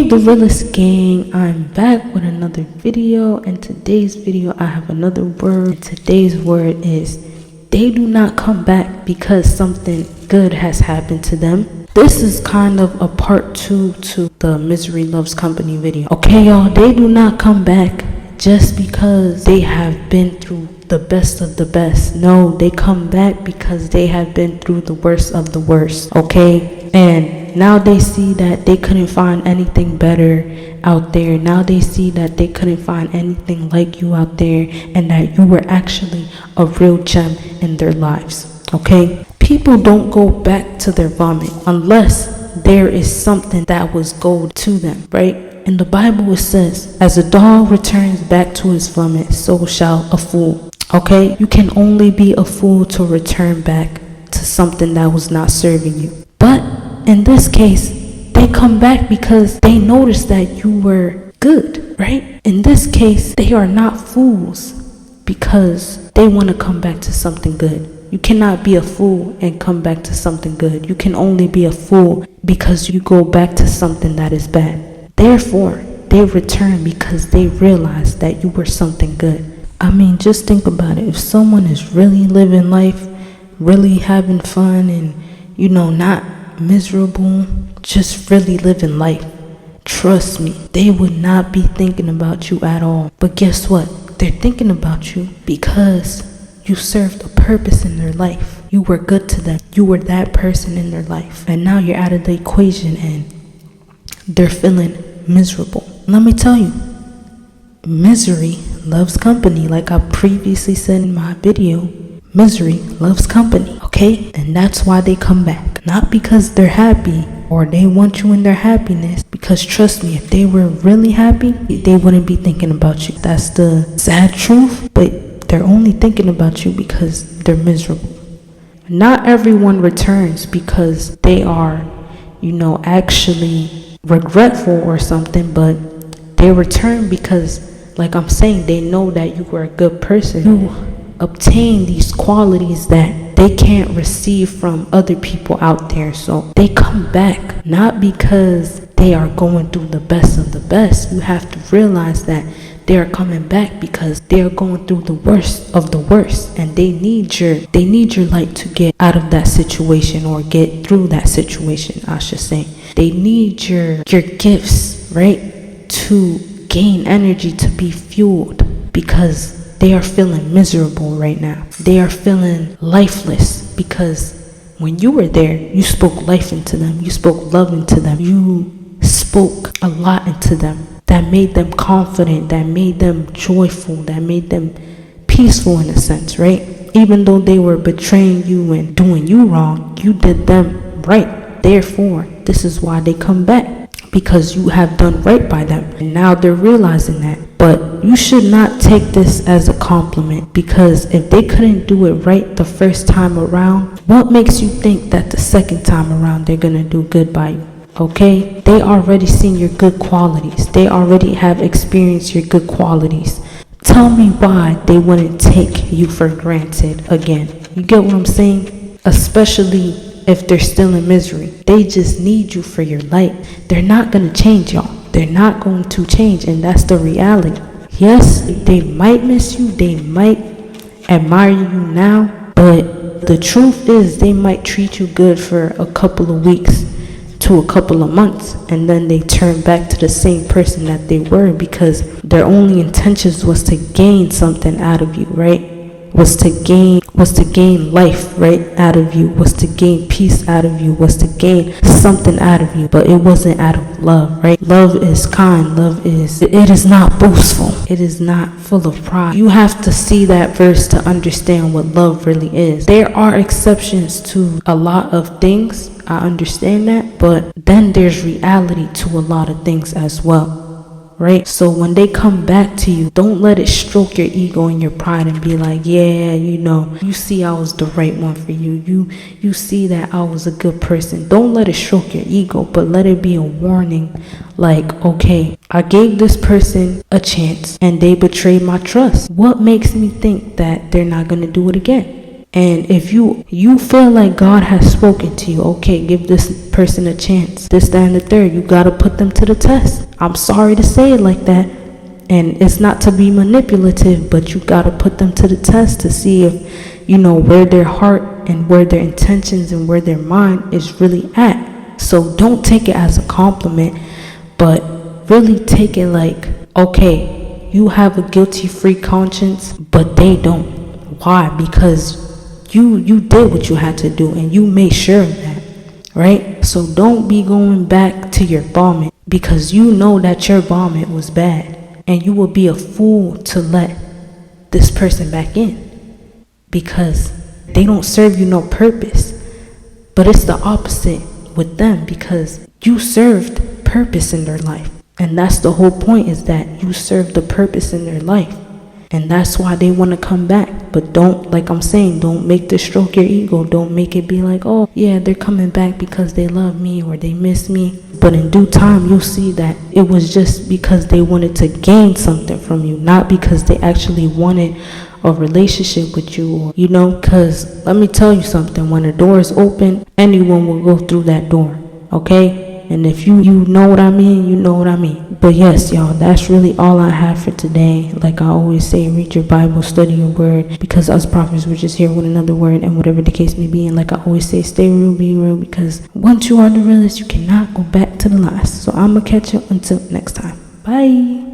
Hey Gorillas gang, I'm back with another video. In today's video I have another word, and today's word is they do not come back because something good has happened to them. This is kind of a part 2 to the Misery Loves Company video. Okay y'all, they do not come back just because they have been through the best of the best. No, they come back because they have been through the worst of the worst. Okay, and now they see that they couldn't find anything better out there. Now they see that they couldn't find anything like you out there, and that you were actually a real gem in their lives. Okay, people don't go back to their vomit unless there is something that was gold to them, right? In the Bible it says, as a dog returns back to his vomit, so shall a fool. Okay, you can only be a fool to return back to something that was not serving you. But in this case, they come back because they noticed that you were good, right? In this case, they are not fools because they want to come back to something good. You cannot be a fool and come back to something good. You can only be a fool because you go back to something that is bad. Therefore, they return because they realize that you were something good. I mean, just think about it. If someone is really living life, really having fun, and, not miserable, just really living life, trust me, they would not be thinking about you at all. But guess what? They're thinking about you because you served a purpose in their life. You were good to them. You were that person in their life. And now you're out of the equation and they're feeling miserable. Let me tell you, misery loves company. Like I previously said in my video, misery loves company, okay? And that's why they come back. Not because they're happy or they want you in their happiness. Because trust me, if they were really happy, they wouldn't be thinking about you. That's the sad truth, but they're only thinking about you because they're miserable. Not everyone returns because they are, actually regretful or something, but they return because, like I'm saying, they know that you were a good person. You obtain these qualities that they can't receive from other people out there. So they come back not because they are going through the best of the best. You have to realize that they are coming back because they are going through the worst of the worst, and they need your light to get out of that situation, or get through that situation, I should say. They need your gifts, right, to gain energy, to be fueled, because they are feeling miserable right now. They are feeling lifeless because when you were there, you spoke life into them. You spoke love into them. You spoke a lot into them that made them confident, that made them joyful, that made them peaceful in a sense, right? Even though they were betraying you and doing you wrong, you did them right. Therefore, this is why they come back, because you have done right by them. And now they're realizing that. But you should not take this as a compliment, because if they couldn't do it right the first time around, what makes you think that the second time around they're gonna do good by you? Okay, they already seen your good qualities. They already have experienced your good qualities. Tell me why they wouldn't take you for granted again. You get what I'm saying? Especially if they're still in misery. They just need you for your light. They're not going to change, y'all. They're not going to change, and that's the reality. Yes, they might miss you. They might admire you now, but the truth is they might treat you good for a couple of weeks to a couple of months, and then they turn back to the same person that they were, because their only intentions was to gain something out of you, right? Was to gain life, right, out of you, was to gain peace out of you, was to gain something out of you, but it wasn't out of love, right? Love is kind. It is not boastful. It is not full of pride. You have to see that verse to understand what love really is. There are exceptions to a lot of things, I understand that, but then there's reality to a lot of things as well. Right? So when they come back to you, don't let it stroke your ego and your pride and be like, yeah, you see I was the right one for you. You see that I was a good person. Don't let it stroke your ego, but let it be a warning. Like, okay, I gave this person a chance and they betrayed my trust. What makes me think that they're not going to do it again? And if you feel like God has spoken to you, okay, give this person a chance, this, that, and the third, you got to put them to the test. I'm sorry to say it like that. And it's not to be manipulative, but you got to put them to the test to see if, where their heart and where their intentions and where their mind is really at. So don't take it as a compliment, but really take it like, okay, you have a guilty-free conscience, but they don't. Why? Because you did what you had to do, and you made sure of that, right? So don't be going back to your vomit, because you know that your vomit was bad, and you will be a fool to let this person back in, because they don't serve you no purpose. But it's the opposite with them, because you served purpose in their life, and that's the whole point, is that you served the purpose in their life. And that's why they want to come back. But don't, like I'm saying, don't make this stroke your ego. Don't make it be like, oh, yeah, they're coming back because they love me or they miss me. But in due time, you'll see that it was just because they wanted to gain something from you, not because they actually wanted a relationship with you, because let me tell you something. When a door is open, anyone will go through that door, okay? And if you know what I mean, you know what I mean. But yes, y'all, that's really all I have for today. Like I always say, read your Bible, study your word, because us prophets, we're just here with another word, and whatever the case may be. And like I always say, stay real, be real, because once you are the realest, you cannot go back to the last. So I'm going to catch you until next time. Bye.